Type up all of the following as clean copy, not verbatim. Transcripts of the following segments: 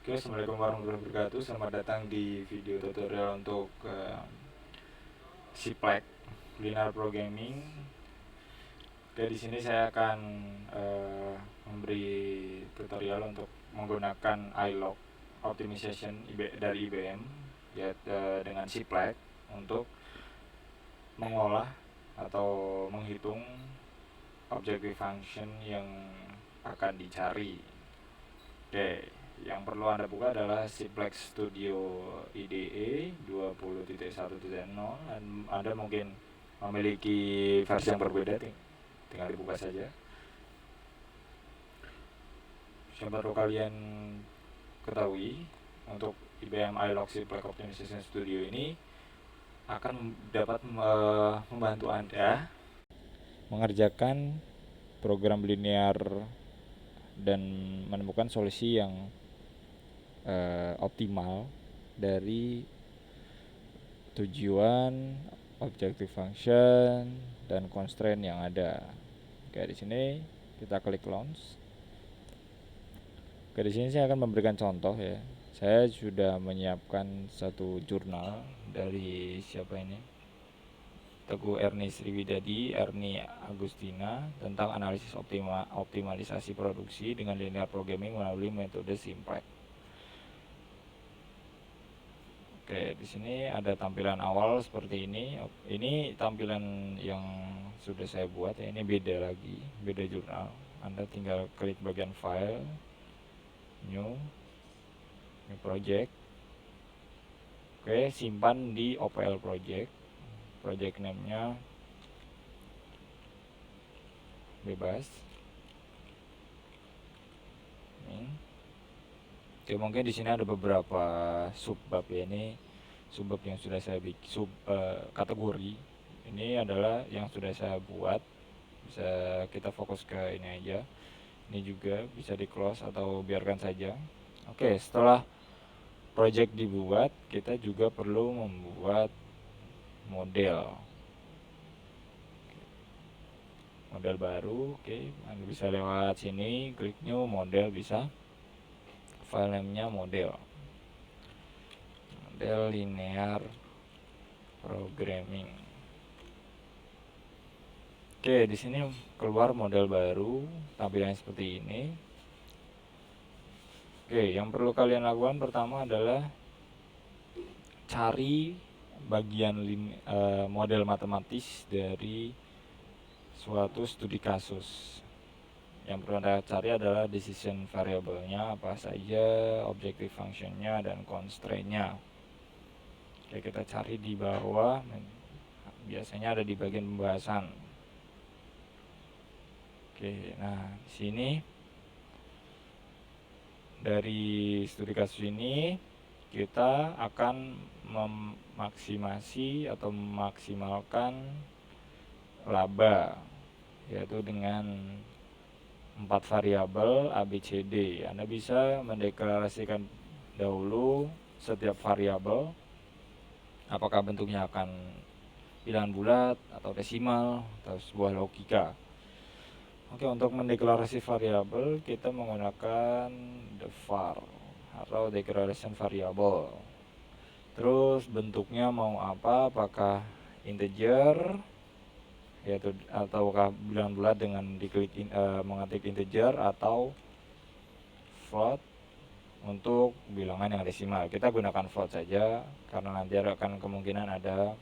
Oke, assalamualaikum warahmatullahi wabarakatuh. Selamat datang di video tutorial untuk Cplak linear programming. Oke, di sini saya akan memberi tutorial untuk menggunakan iLog optimization dari IBM, yaitu dengan Cplak untuk mengolah atau menghitung objective function yang akan dicari. Oke, yang perlu Anda buka adalah Cplak Studio IDE 20.1.0, dan Anda mungkin memiliki versi yang berbeda, tinggal dibuka saja. Yang perlu kalian ketahui, untuk IBM iLog Cplak Optimization Studio ini akan dapat membantu Anda mengerjakan program linear dan menemukan solusi yang optimal dari tujuan, objective function, dan constraint yang ada. Oke, di sini kita klik launch. Oke, di sini saya akan memberikan contoh ya. Saya sudah menyiapkan satu jurnal dari siapa ini? Teguh Erni Sriwidadi, Erni Agustina, tentang analisis optimalisasi produksi dengan linear programming melalui metode Cplak. Oke, di sini ada tampilan awal seperti ini. Ini tampilan yang sudah saya buat ya. Ini beda lagi, beda jurnal. Anda tinggal klik bagian file, new project. Oke, simpan di OPL project. Project name-nya bebas. Oke, mungkin di sini ada beberapa subbab ya. Ini subbab yang sudah saya bikin, kategori. Ini adalah yang sudah saya buat. Bisa kita fokus ke ini aja. Ini juga bisa di close atau biarkan saja. Oke, setelah project dibuat, kita juga perlu membuat model baru. Oke, Anda bisa lewat sini, klik new model, bisa file name-nya model linear programming. Oke, di sini keluar model baru, tampilannya seperti ini. Oke, yang perlu kalian lakukan pertama adalah cari bagian model matematis dari suatu studi kasus. Yang perlu Anda cari adalah decision variable-nya apa saja, objective function-nya, dan constraint-nya. Oke, kita cari di bawah, biasanya ada di bagian pembahasan. Oke, nah di sini dari studi kasus ini kita akan memaksimasi atau memaksimalkan laba, yaitu dengan 4 variabel A, B, C, D. Anda bisa mendeklarasikan dahulu setiap variabel, apakah bentuknya akan bilangan bulat atau desimal atau sebuah logika. Oke, untuk mendeklarasi variabel kita menggunakan the var atau declaration variable. Terus bentuknya mau apa? Apakah integer, yaitu ataukah bilangan bulat dengan mengetik integer, atau float untuk bilangan yang desimal. Kita gunakan float saja karena nanti akan kemungkinan ada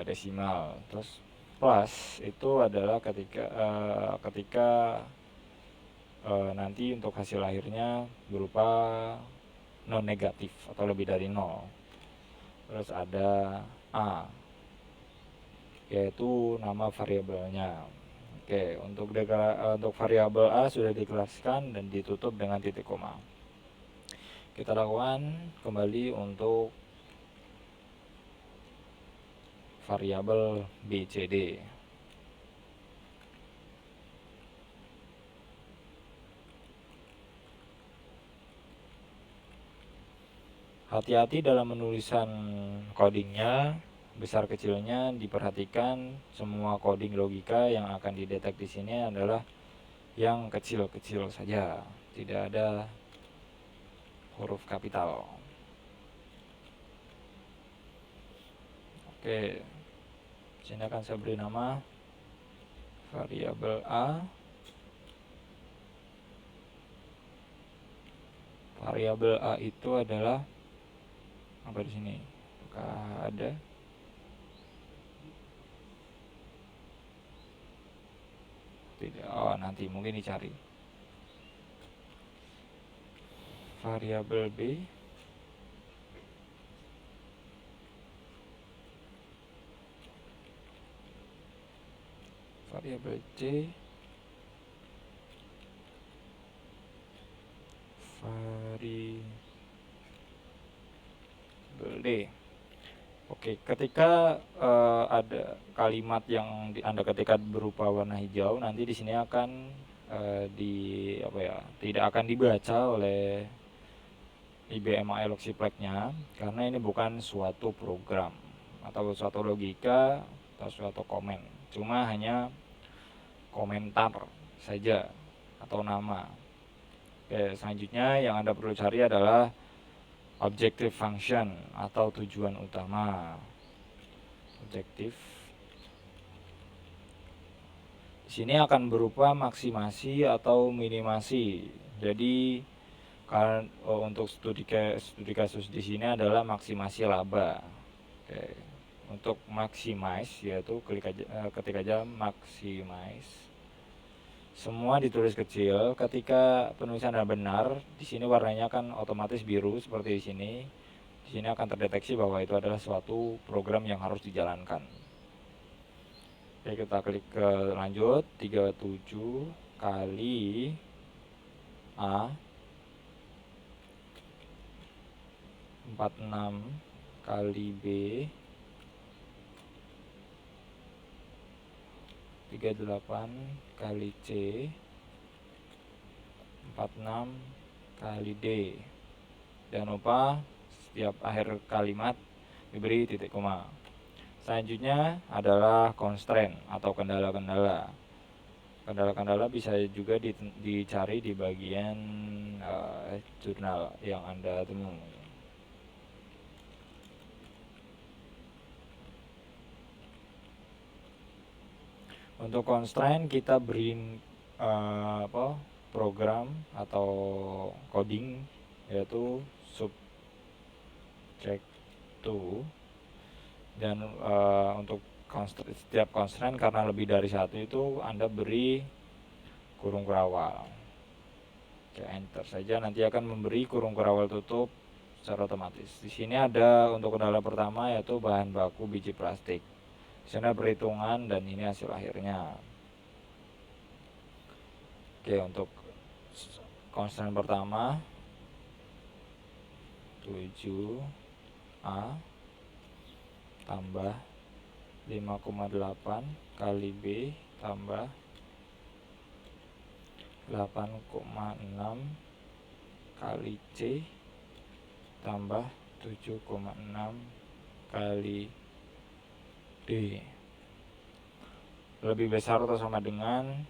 desimal. Terus plus itu adalah ketika nanti untuk hasil akhirnya berupa non negatif atau lebih dari 0. Terus ada A, yaitu nama variabelnya. Oke, untuk variabel A sudah dikelaskan dan ditutup dengan titik koma. Kita lakukan kembali untuk variabel B, C, D. Hati-hati dalam menulisan codingnya, besar kecilnya diperhatikan. Semua coding logika yang akan didetek di sini adalah yang kecil-kecil saja, tidak ada huruf kapital. Oke, sini akan saya beri nama variabel A. Variabel A itu adalah apa di sini? Apakah ada? Tidak. Oh, nanti mungkin dicari. Variabel B. Variabel C. Variabel D. Oke, ketika ada kalimat yang Anda ketikkan berupa warna hijau, nanti di sini akan tidak akan dibaca oleh IBM Loxiplex-nya, karena ini bukan suatu program atau suatu logika atau suatu komen, cuma hanya komentar saja atau nama. Oke, selanjutnya yang Anda perlu cari adalah objective function atau tujuan utama. Objektif di sini akan berupa maksimasi atau minimasi. Jadi untuk studi kasus di sini adalah maksimasi laba. Oke. Untuk maximize yaitu ketik aja maximize. Semua ditulis kecil. Ketika penulisan benar, di sini warnanya kan otomatis biru seperti di sini. Di sini akan terdeteksi bahwa itu adalah suatu program yang harus dijalankan. Oke, kita klik ke lanjut. 37 kali A, 46 kali B, 38 kali C, 46 kali D. Jangan lupa setiap akhir kalimat diberi titik koma. Selanjutnya adalah constraint atau kendala-kendala. Kendala-kendala bisa juga dicari di bagian jurnal yang Anda temui. Untuk constraint kita beri program atau coding yaitu subject2, dan untuk setiap constraint karena lebih dari satu itu Anda beri kurung kerawal. Oke, enter saja, nanti akan memberi kurung kerawal tutup secara otomatis. Di sini ada untuk kendala pertama yaitu bahan baku biji plastik. Di sana perhitungan dan ini hasil akhirnya. Oke, untuk constraint pertama 7A tambah 5,8 kali B tambah 8,6 kali C tambah 7,6 kali D lebih besar atau sama dengan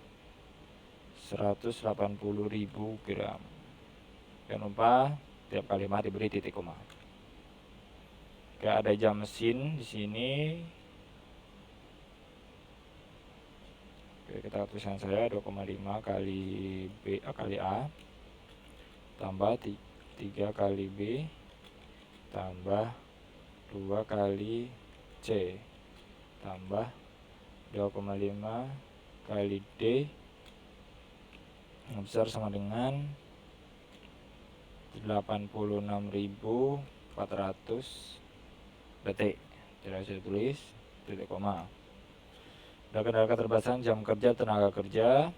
180.000 gram. Jangan lupa tiap kalimat diberi titik koma. Oke, ada jam mesin di sini. Oke, kita tulisan saya 2,5 kali B kali A tambah 3 kali B tambah 2 kali C tambah 2,5 kali D yang besar sama dengan 86.400 detik. Tidak saya tulis titik koma. Ada kendala keterbatasan jam kerja tenaga kerja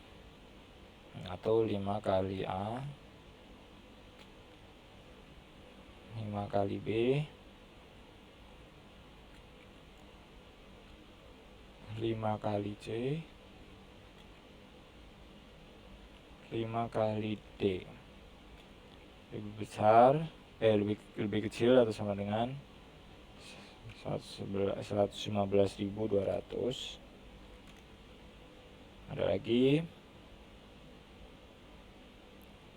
atau 5 kali A 5 kali B 5 kali C 5 kali D lebih besar lebih kecil atau sama dengan 115.200. Ada lagi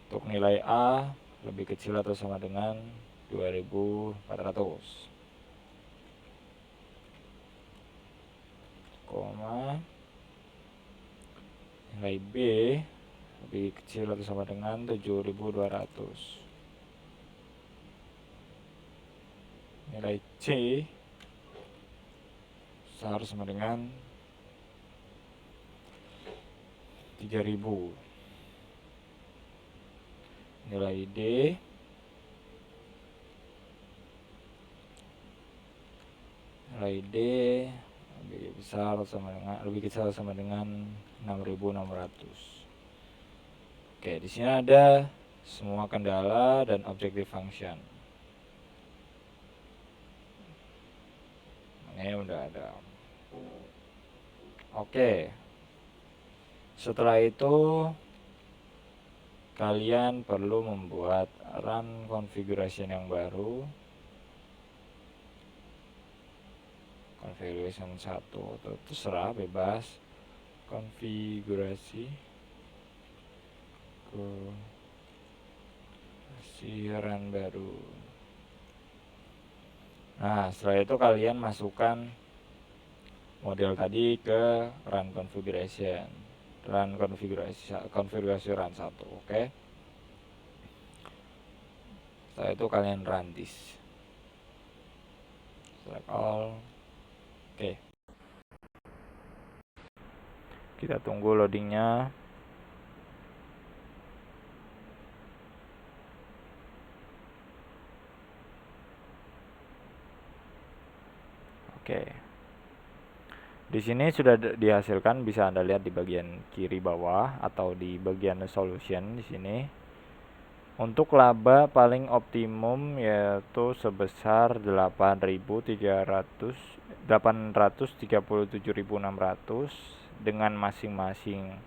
untuk nilai A lebih kecil atau sama dengan 2400, koma nilai B lebih kecil atau sama dengan 7200, nilai C besar sama dengan 3000, nilai D lebih besar sama dengan lebih kecil sama dengan 6600. Oke, di sini ada semua kendala dan objective function. Ini udah ada. Oke. Setelah itu kalian perlu membuat run configuration yang baru. Configuration 1 atau terserah, bebas. Konfigurasi run baru. Nah, setelah itu kalian masukkan model tadi ke run configuration. Konfigurasi run 1, oke. Setelah itu kalian run this. Select all. Oke. Kita tunggu loadingnya. Oke. Di sini sudah dihasilkan, bisa Anda lihat di bagian kiri bawah atau di bagian solution di sini. Untuk laba paling optimum yaitu sebesar 837.600 dengan masing-masing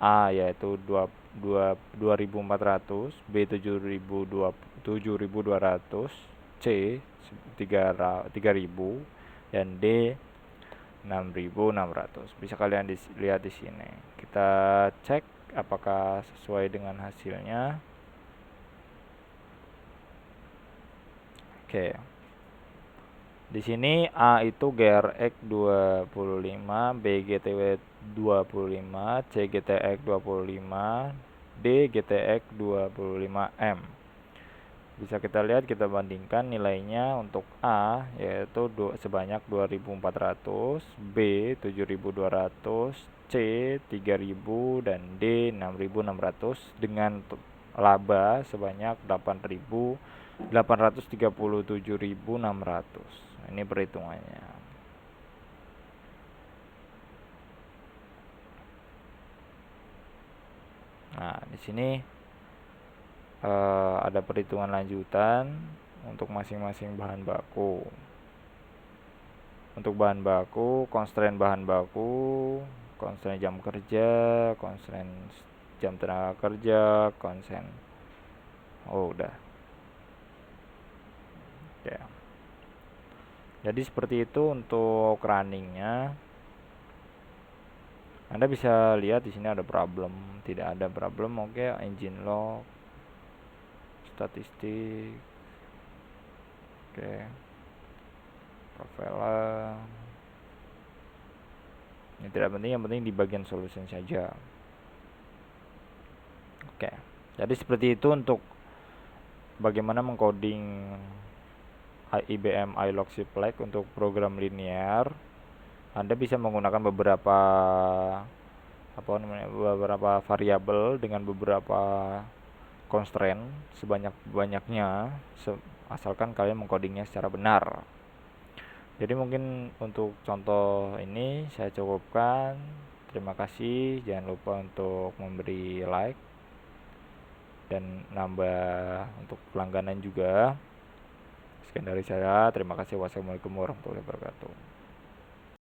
A yaitu 2400, B 7200, C 3000 dan D 6600. Bisa kalian lihat di sini. Kita cek apakah sesuai dengan hasilnya. Oke. Di sini A itu GRX 25, B GTW 25, C GTX 25, D GTX 25M. Bisa kita lihat, kita bandingkan nilainya. Untuk A yaitu sebanyak 2400, B 7200, C 3000 dan D 6600 dengan laba sebanyak 837.600. Ini perhitungannya. Nah, di sini ada perhitungan lanjutan untuk masing-masing bahan baku. Untuk bahan baku, constraint bahan baku, constraint jam kerja, constraint jam tenaga kerja, constraint udah. Oke. Jadi seperti itu untuk runningnya. Anda bisa lihat di sini ada problem, tidak ada problem. Oke, engine log, statistik, oke, profile. Ini tidak penting, yang penting di bagian solution saja. Oke, jadi seperti itu untuk bagaimana mengcoding IBM iLog Flag untuk program linear. Anda bisa menggunakan beberapa variabel dengan beberapa constraint sebanyak-banyaknya, asalkan kalian mengcodingnya secara benar. Jadi mungkin untuk contoh ini saya cukupkan. Terima kasih. Jangan lupa untuk memberi like dan nambah untuk langganan juga. Sekian dari saya. Terima kasih. Wassalamualaikum warahmatullahi wabarakatuh.